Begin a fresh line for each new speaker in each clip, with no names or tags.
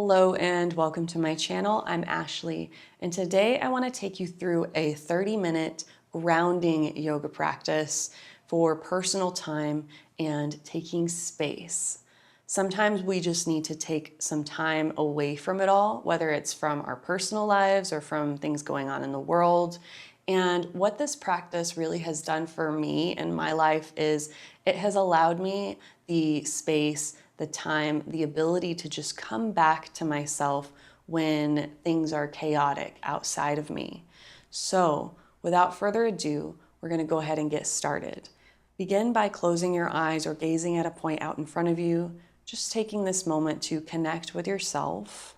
Hello and welcome to my channel. I'm Ashley, and today I want to take you through a 30-minute grounding yoga practice for personal time and taking space. Sometimes we just need to take some time away from it all, whether it's from our personal lives or from things going on in the world. And what this practice really has done for me in my life is it has allowed me the space, the time, the ability to just come back to myself when things are chaotic outside of me. So, without further ado, we're going to go ahead and get started. Begin by closing your eyes or gazing at a point out in front of you, just taking this moment to connect with yourself,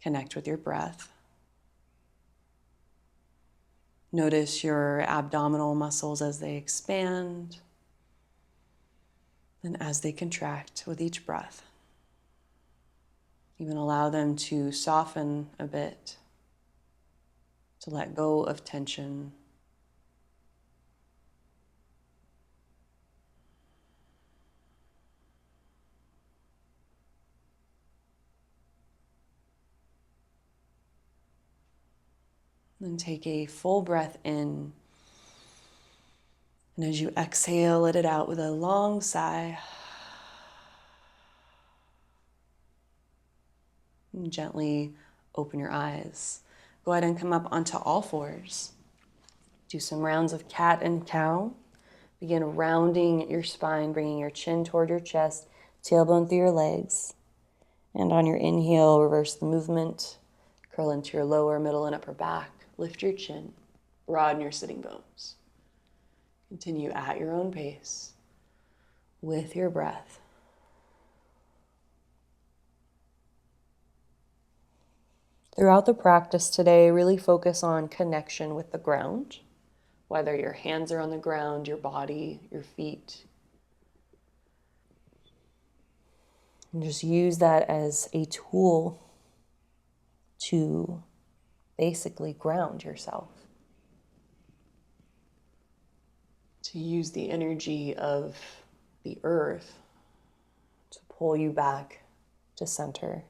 connect with your breath. Notice your abdominal muscles as they expand and as they contract with each breath. Even allow them to soften a bit, to let go of tension. Then take a full breath in. And as you exhale, let it out with a long sigh. And gently open your eyes. Go ahead and come up onto all fours. Do some rounds of cat and cow. Begin rounding your spine, bringing your chin toward your chest, tailbone through your legs. And on your inhale, reverse the movement. Curl into your lower, middle, and upper back. Lift your chin. Broaden your sitting bones. Continue at your own pace with your breath. Throughout the practice today, really focus on connection with the ground, whether your hands are on the ground, your body, your feet. And just use that as a tool to basically ground yourself. To use the energy of the earth to pull you back to center,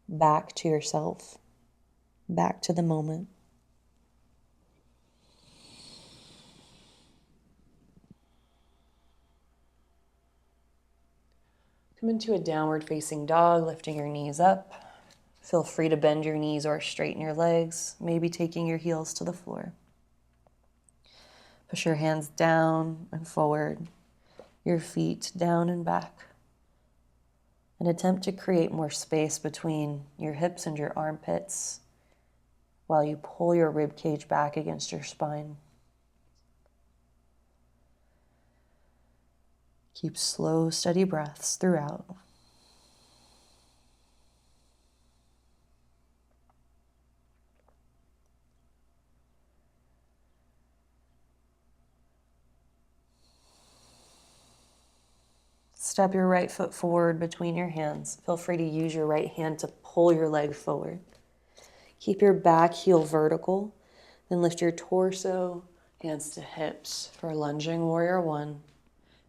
back to yourself, back to the moment. Come into a downward facing dog, lifting your knees up. Feel free to bend your knees or straighten your legs, maybe taking your heels to the floor. Push your hands down and forward, your feet down and back. And attempt to create more space between your hips and your armpits while you pull your rib cage back against your spine. Keep slow, steady breaths throughout. Step your right foot forward between your hands. Feel free to use your right hand to pull your leg forward. Keep your back heel vertical, then lift your torso, hands to hips for lunging warrior one.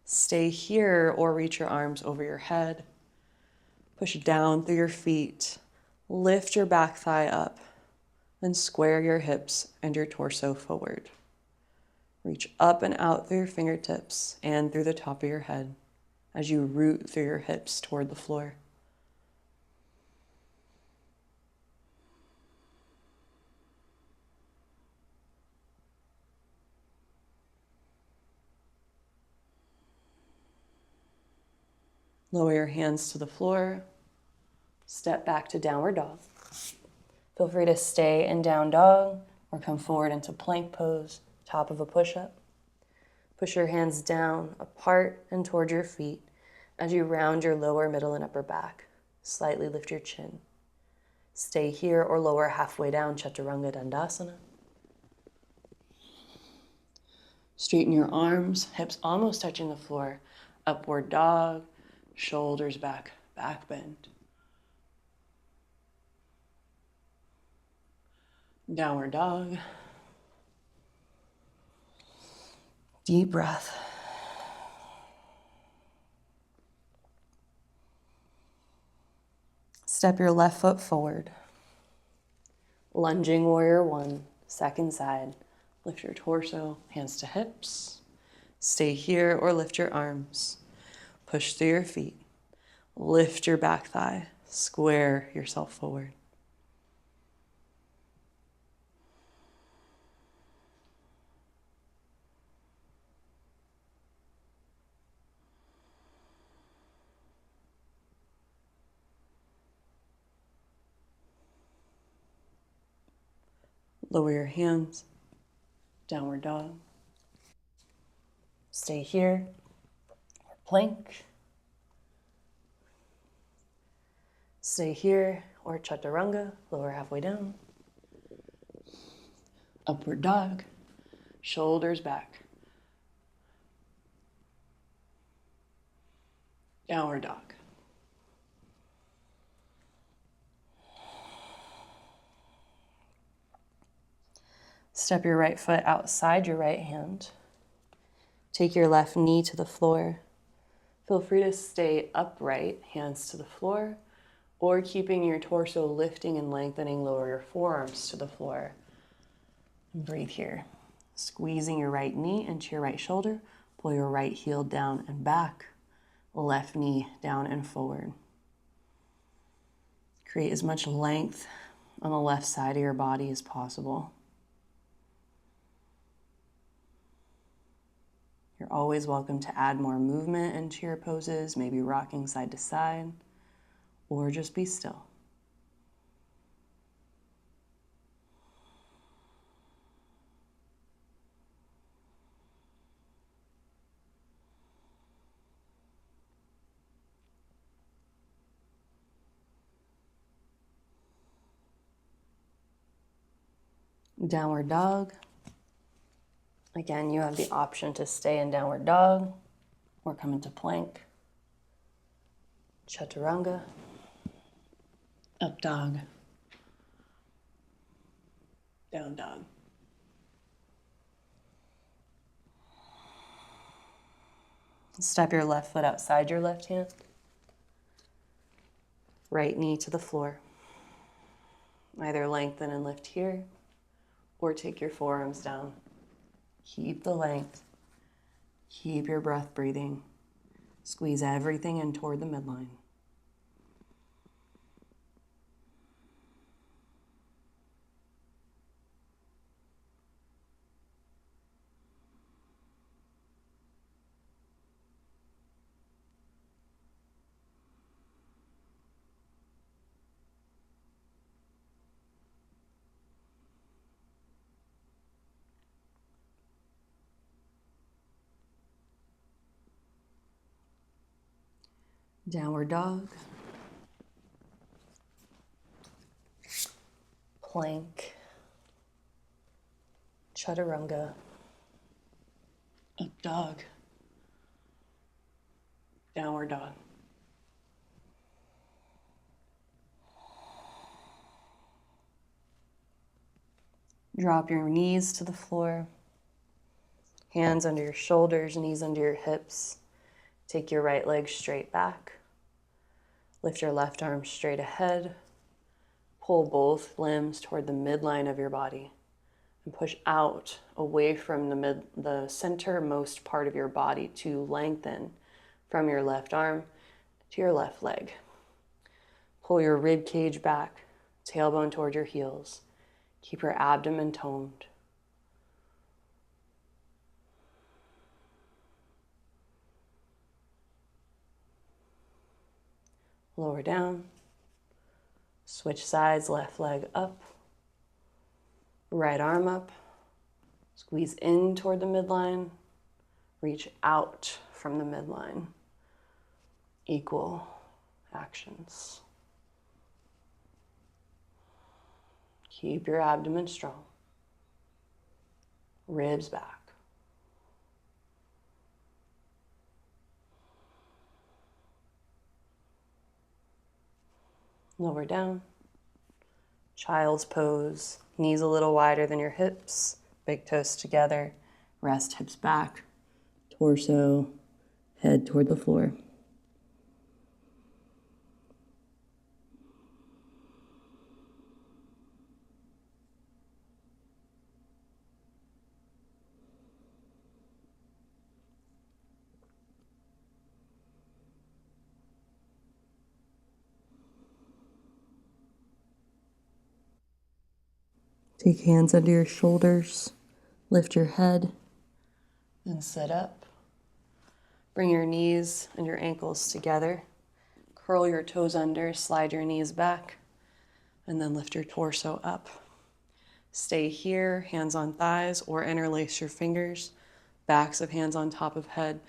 Stay here or reach your arms over your head. Push down through your feet. Lift your back thigh up, then square your hips and your torso forward. Reach up and out through your fingertips and through the top of your head as you root through your hips toward the floor. Lower your hands to the floor. Step back to downward dog. Feel free to stay in down dog or come forward into plank pose, top of a push-up. Push your hands down, apart, and toward your feet as you round your lower, middle, and upper back. Slightly lift your chin. Stay here or lower halfway down, Chaturanga Dandasana. Straighten your arms, hips almost touching the floor. Upward dog, shoulders back, back bend. Downward dog. Deep breath. Step your left foot forward. Lunging warrior one, second side. Lift your torso, hands to hips. Stay here or lift your arms. Push through your feet. Lift your back thigh. Square yourself forward. Lower your hands, downward dog. Stay here, or plank. Stay here, or chaturanga, lower halfway down. Upward dog, shoulders back. Downward dog. Step your right foot outside your right hand. Take your left knee to the floor. Feel free to stay upright, hands to the floor, or keeping your torso lifting and lengthening, lower your forearms to the floor. And breathe here. Squeezing your right knee into your right shoulder. Pull your right heel down and back. Left knee down and forward. Create as much length on the left side of your body as possible. You're always welcome to add more movement into your poses, maybe rocking side to side, or just be still. Downward dog. Again, you have the option to stay in downward dog or come into plank. Chaturanga. Up dog. Down dog. Step your left foot outside your left hand. Right knee to the floor. Either lengthen and lift here or take your forearms down. Keep the length. Keep your breath breathing. Squeeze everything in toward the midline. Downward dog. Plank. Chaturanga. Up dog. Downward dog. Drop your knees to the floor. Hands under your shoulders, knees under your hips. Take your right leg straight back. Lift your left arm straight ahead. Pull both limbs toward the midline of your body and push out away from the centermost part of your body to lengthen from your left arm to your left leg. Pull your rib cage back, tailbone toward your heels. Keep your abdomen toned. Lower down. Switch sides, left leg up. Right arm up. Squeeze in toward the midline. Reach out from the midline. Equal actions. Keep your abdomen strong. Ribs back. Lower down. Child's pose. Knees a little wider than your hips. Big toes together. Rest hips back. Torso, head toward the floor. Take hands under your shoulders, lift your head, and sit up. Bring your knees and your ankles together. Curl your toes under, slide your knees back, and then lift your torso up. Stay here, hands on thighs, or interlace your fingers, backs of hands on top of head.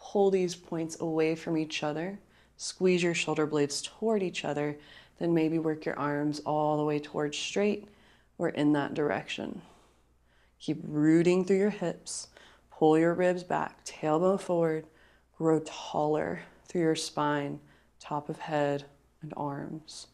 Pull these points away from each other. Squeeze your shoulder blades toward each other. Then maybe work your arms all the way towards straight or in that direction. Keep rooting through your hips. Pull your ribs back, tailbone forward. Grow taller through your spine, top of head, and arms.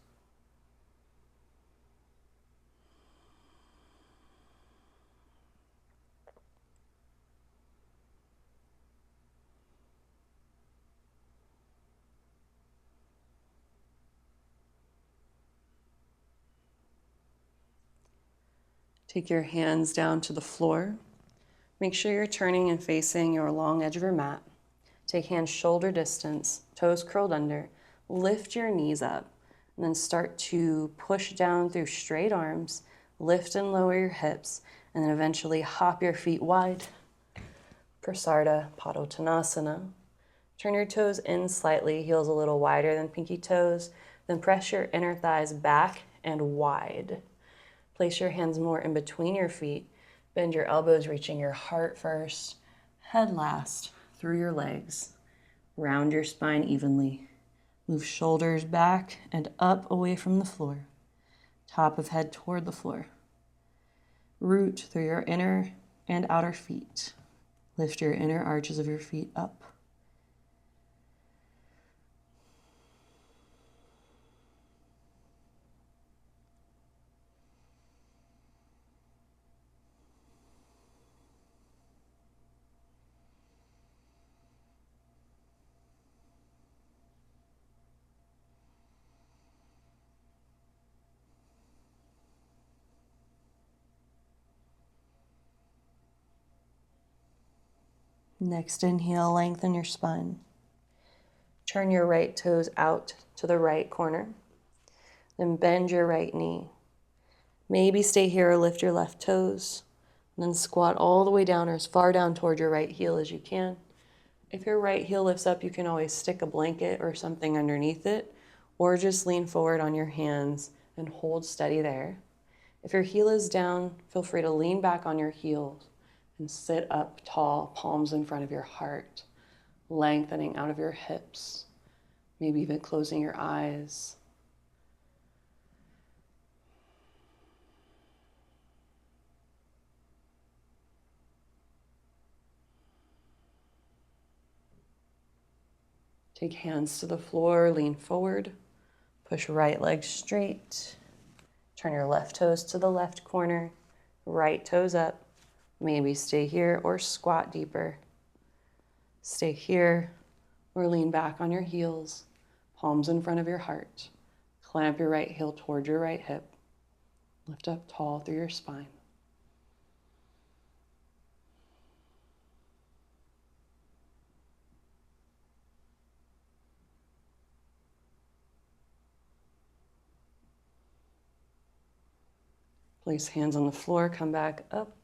Take your hands down to the floor. Make sure you're turning and facing your long edge of your mat. Take hands shoulder distance, toes curled under. Lift your knees up, and then start to push down through straight arms. Lift and lower your hips, and then eventually hop your feet wide. Prasarda Padottanasana. Turn your toes in slightly, heels a little wider than pinky toes. Then press your inner thighs back and wide. Place your hands more in between your feet. Bend your elbows, reaching your heart first. Head last, through your legs. Round your spine evenly. Move shoulders back and up away from the floor. Top of head toward the floor. Root through your inner and outer feet. Lift your inner arches of your feet up. Next inhale, lengthen your spine. Turn your right toes out to the right corner. Then bend your right knee. Maybe stay here or lift your left toes. And then squat all the way down or as far down toward your right heel as you can. If your right heel lifts up, you can always stick a blanket or something underneath it, or just lean forward on your hands and hold steady there. If your heel is down, feel free to lean back on your heels and sit up tall, palms in front of your heart, lengthening out of your hips, maybe even closing your eyes. Take hands to the floor, lean forward, push right leg straight, turn your left toes to the left corner, right toes up, maybe stay here or squat deeper. Stay here or lean back on your heels, palms in front of your heart. Clamp your right heel toward your right hip. Lift up tall through your spine. Place hands on the floor, come back up.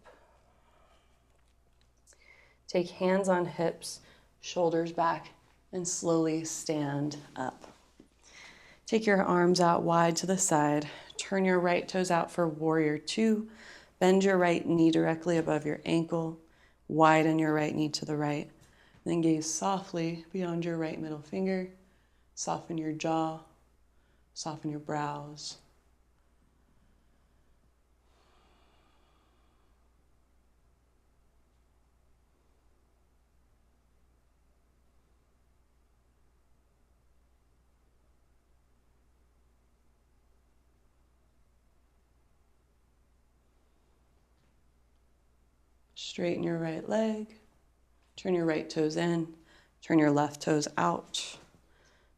Take hands on hips, shoulders back, and slowly stand up. Take your arms out wide to the side. Turn your right toes out for warrior two. Bend your right knee directly above your ankle. Widen your right knee to the right. Then gaze softly beyond your right middle finger. Soften your jaw. Soften your brows. Straighten your right leg. Turn your right toes in. Turn your left toes out.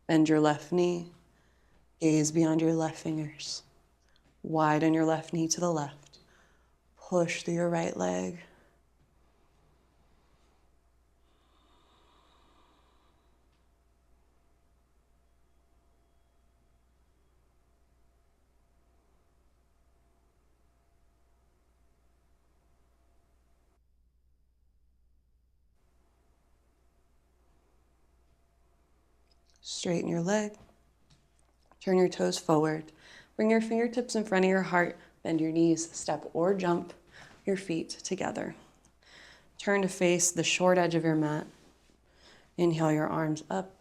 Bend your left knee. Gaze beyond your left fingers. Widen your left knee to the left. Push through your right leg. Straighten your leg. Turn your toes forward. Bring your fingertips in front of your heart. Bend your knees, step or jump your feet together. Turn to face the short edge of your mat. Inhale your arms up.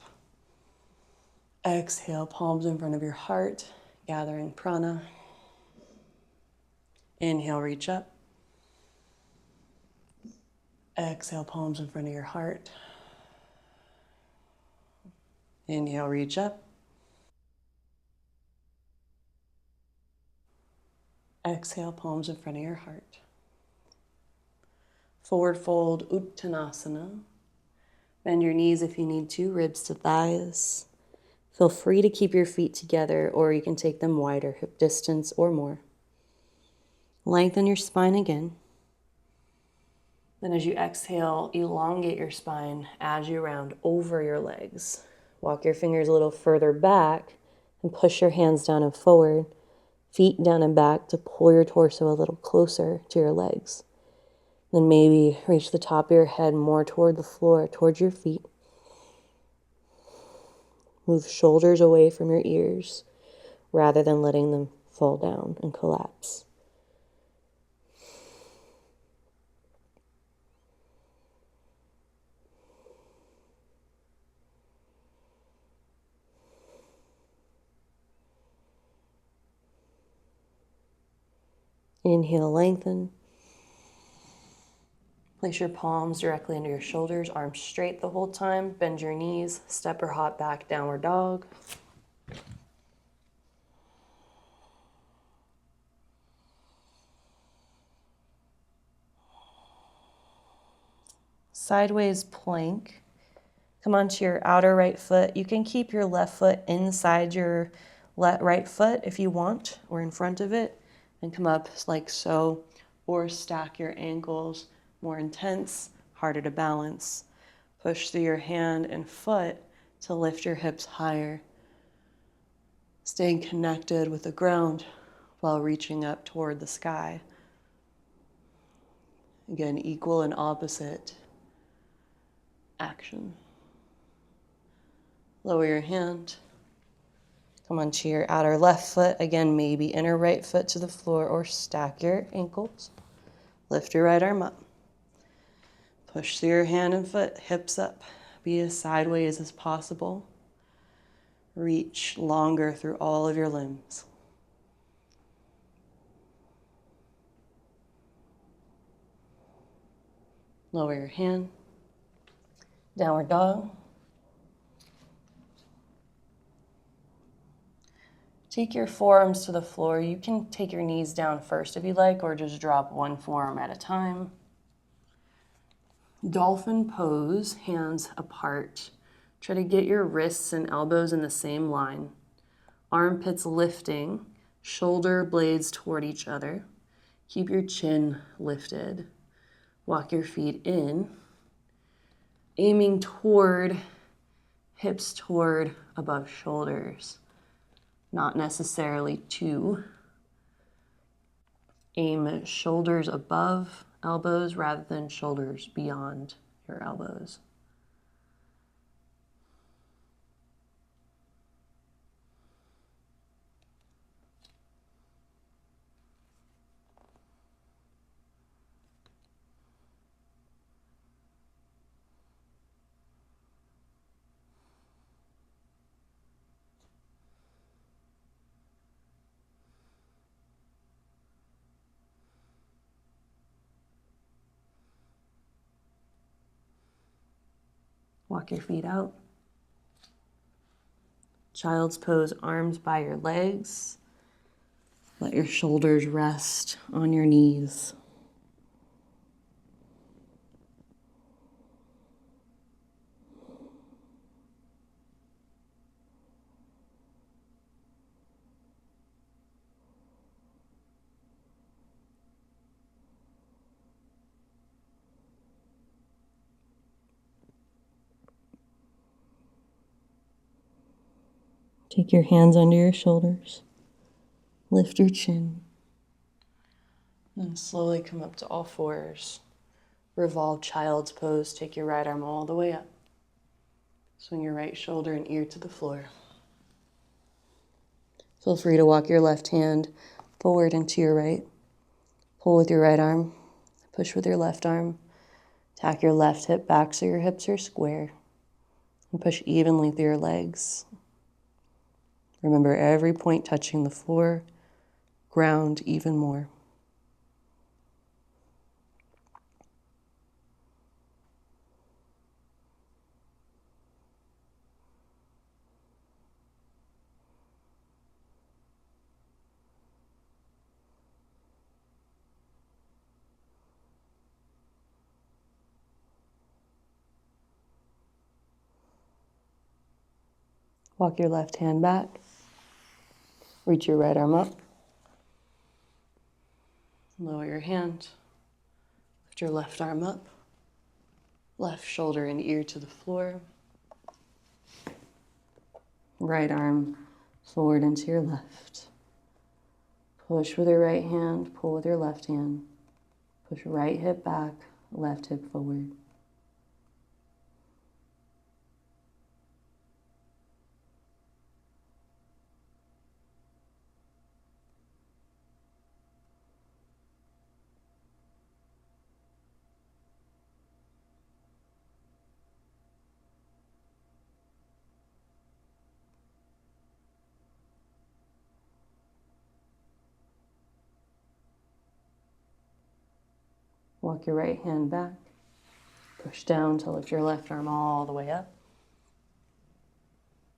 Exhale, palms in front of your heart, gathering prana. Inhale, reach up. Exhale, palms in front of your heart. Inhale, reach up. Exhale, palms in front of your heart. Forward fold, Uttanasana. Bend your knees if you need to, ribs to thighs. Feel free to keep your feet together, or you can take them wider, hip distance or more. Lengthen your spine again. Then as you exhale, elongate your spine as you round over your legs. Walk your fingers a little further back and push your hands down and forward, feet down and back to pull your torso a little closer to your legs. Then maybe reach the top of your head more toward the floor, towards your feet. Move shoulders away from your ears rather than letting them fall down and collapse. Inhale, lengthen. Place your palms directly under your shoulders, arms straight the whole time. Bend your knees, step or hop back, downward dog. Sideways plank. Come onto your outer right foot. You can keep your left foot inside your right foot if you want, or in front of it, and come up like so, or stack your ankles, more intense, harder to balance. Push through your hand and foot to lift your hips higher, staying connected with the ground while reaching up toward the sky. Again, equal and opposite action. Lower your hand. Come onto your outer left foot. Again, maybe inner right foot to the floor, or stack your ankles. Lift your right arm up. Push through your hand and foot, hips up. Be as sideways as possible. Reach longer through all of your limbs. Lower your hand. Downward dog. Take your forearms to the floor. You can take your knees down first if you like, or just drop one forearm at a time. Dolphin pose, hands apart. Try to get your wrists and elbows in the same line. Armpits lifting, shoulder blades toward each other. Keep your chin lifted. Walk your feet in, aiming toward, hips toward above shoulders. Not necessarily to. Aim shoulders above elbows rather than shoulders beyond your elbows. Walk your feet out. Child's pose, arms by your legs. Let your shoulders rest on your knees. Take your hands under your shoulders. Lift your chin. And slowly come up to all fours. Revolve child's pose. Take your right arm all the way up. Swing your right shoulder and ear to the floor. Feel free to walk your left hand forward into your right. Pull with your right arm. Push with your left arm. Tack your left hip back so your hips are square. And push evenly through your legs. Remember every point touching the floor. Ground even more. Walk your left hand back. Reach your right arm up. Lower your hand. Lift your left arm up. Left shoulder and ear to the floor. Right arm forward into your left. Push with your right hand, pull with your left hand. Push right hip back, left hip forward. Walk your right hand back. Push down to lift your left arm all the way up.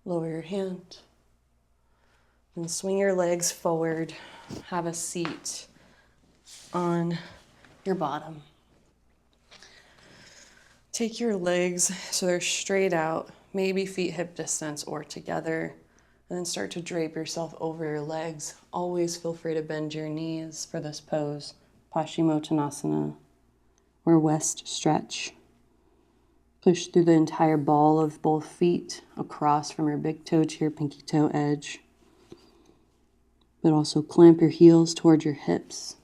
Lower your hand. And swing your legs forward. Have a seat on your bottom. Take your legs so they're straight out, maybe feet hip distance or together, and then start to drape yourself over your legs. Always feel free to bend your knees for this pose, Paschimottanasana, or West Stretch. Push through the entire ball of both feet across from your big toe to your pinky toe edge, but also clamp your heels towards your hips.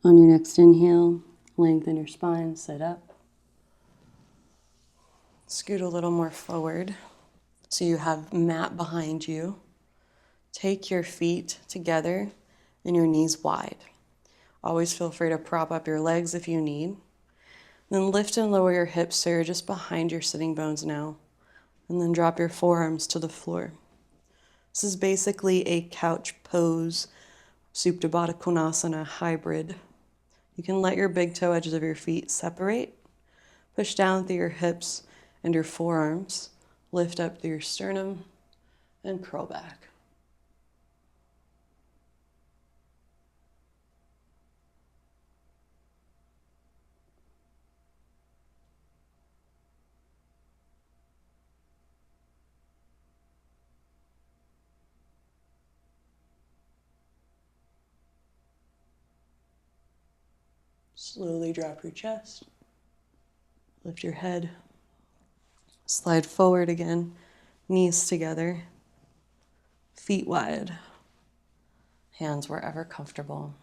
On your next inhale, lengthen your spine, sit up. Scoot a little more forward so you have mat behind you. Take your feet together and your knees wide. Always feel free to prop up your legs if you need. Then lift and lower your hips so you're just behind your sitting bones now. And then drop your forearms to the floor. This is basically a couch pose, Supta Baddha Konasana hybrid. You can let your big toe edges of your feet separate. Push down through your hips and your forearms. Lift up through your sternum and curl back. Slowly drop your chest. Lift your head. Slide forward again. Knees together. Feet wide. Hands wherever comfortable.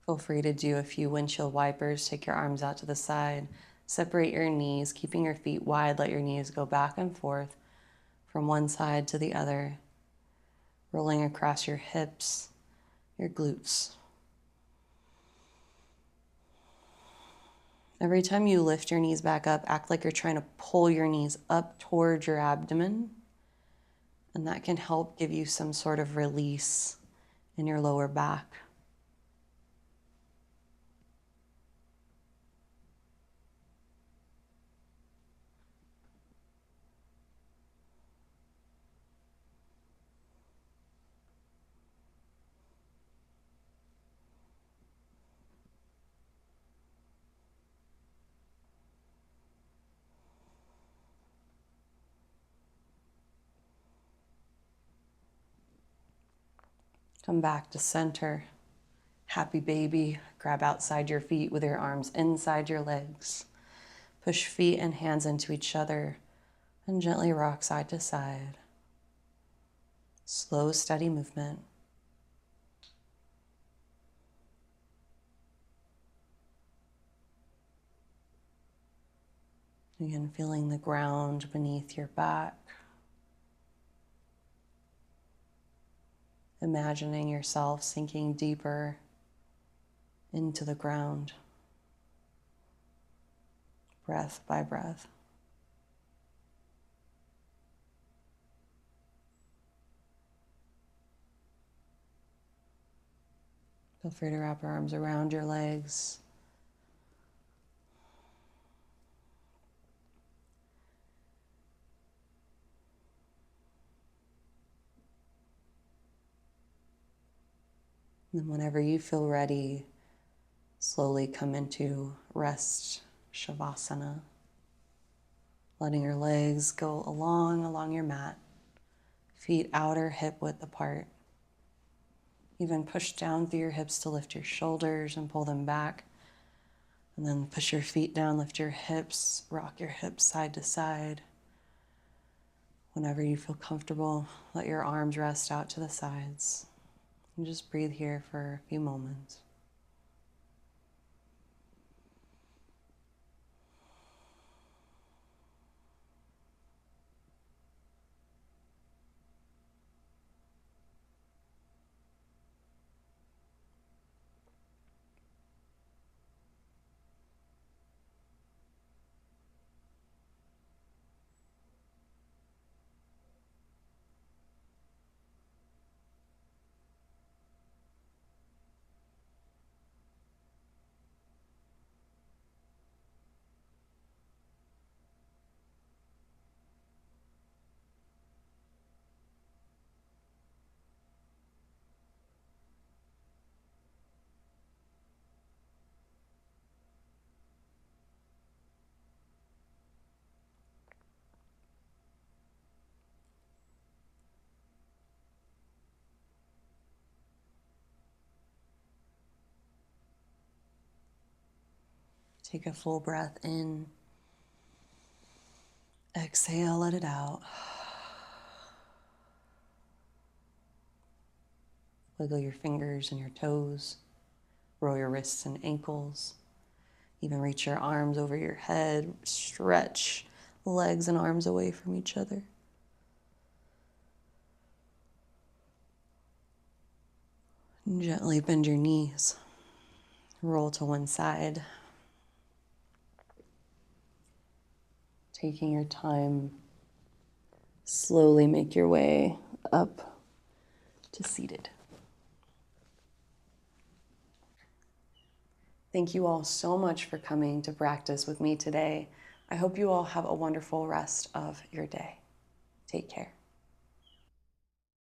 Feel free to do a few windshield wipers. Take your arms out to the side. Separate your knees, keeping your feet wide. Let your knees go back and forth from one side to the other. Rolling across your hips, your glutes. Every time you lift your knees back up, act like you're trying to pull your knees up towards your abdomen. And that can help give you some sort of release in your lower back. Come back to center. Happy baby. Grab outside your feet with your arms inside your legs. Push feet and hands into each other and gently rock side to side. Slow, steady movement. Again, feeling the ground beneath your back. Imagining yourself sinking deeper into the ground, breath by breath. Feel free to wrap your arms around your legs. And then whenever you feel ready, slowly come into rest shavasana, letting your legs go along your mat, feet outer hip width apart. Even push down through your hips to lift your shoulders and pull them back. And then push your feet down, lift your hips, rock your hips side to side. Whenever you feel comfortable, let your arms rest out to the sides. And just breathe here for a few moments. Take a full breath in. Exhale, let it out. Wiggle your fingers and your toes. Roll your wrists and ankles. Even reach your arms over your head. Stretch legs and arms away from each other. And gently bend your knees. Roll to one side. Taking your time, slowly make your way up to seated. Thank you all so much for coming to practice with me today. I hope you all have a wonderful rest of your day. Take care.